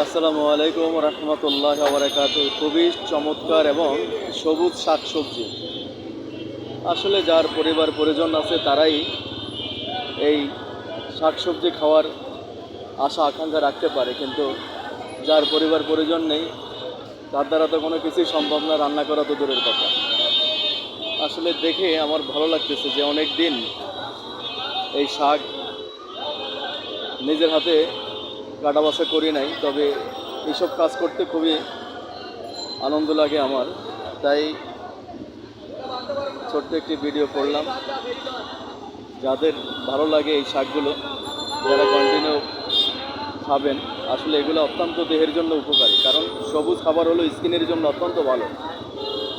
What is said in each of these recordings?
আসসালামু আলাইকুম রহমতুল্লাহ বারাকাতু। খুবই চমৎকার এবং সবুজ শাকসবজি। আসলে যার পরিবার পরিজন আছে তারাই এই শাকসবজি খাওয়ার আশা আকাঙ্ক্ষা রাখতে পারে, কিন্তু যার পরিবার পরিজন নেই তার দ্বারা তো কোনো কিছুই সম্ভব না, রান্না করা তো দূরের কথা। আসলে দেখে আমার ভালো লাগতেছে যে অনেক দিন এই শাক নিজের হাতে কাটা বাছা করি নাই, তবে এইসব কাজ করতে খুবই আনন্দ লাগে আমার। তাই ছোট্ট একটি ভিডিও করলাম। যাদের ভালো লাগে এই শাকগুলো, যারা কন্টিনিউ খাবেন, আসলে এগুলো অত্যন্ত দেহের জন্য উপকারী, কারণ সবুজ খাবার হলো স্কিনের জন্য অত্যন্ত ভালো।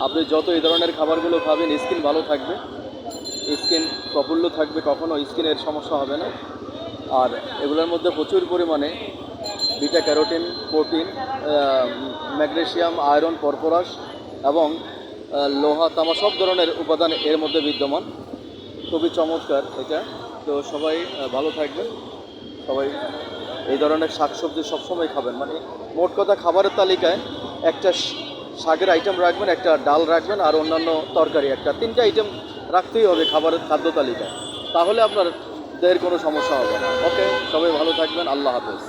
আপনি যত এই ধরনের খাবারগুলো খাবেন স্কিন ভালো থাকবে, স্কিন প্রফুল্ল থাকবে, কখনো স্কিনের সমস্যা হবে না। আর এগুলোর মধ্যে প্রচুর পরিমাণে beta carotene, protein, magnesium, iron, phosphorus এবং লোহা, তামা সব ধরনের উপাদান এর মধ্যে বিদ্যমান। খুবই চমৎকার এটা। তো সবাই ভালো থাকবেন, সবাই এই ধরনের শাকসবজি সবসময় খাবেন। মানে মোট কথা খাবারের তালিকায় একটা শাকের আইটেম রাখবেন, একটা ডাল রাখবেন, আর অন্যান্য তরকারি একটা, তিনটা আইটেম রাখতেই হবে খাবারের খাদ্য তালিকায়। তাহলে আপনার দেহের কোনো সমস্যা হবে না। ওকে, সবাই ভালো থাকবেন। আল্লাহ হাফেজ।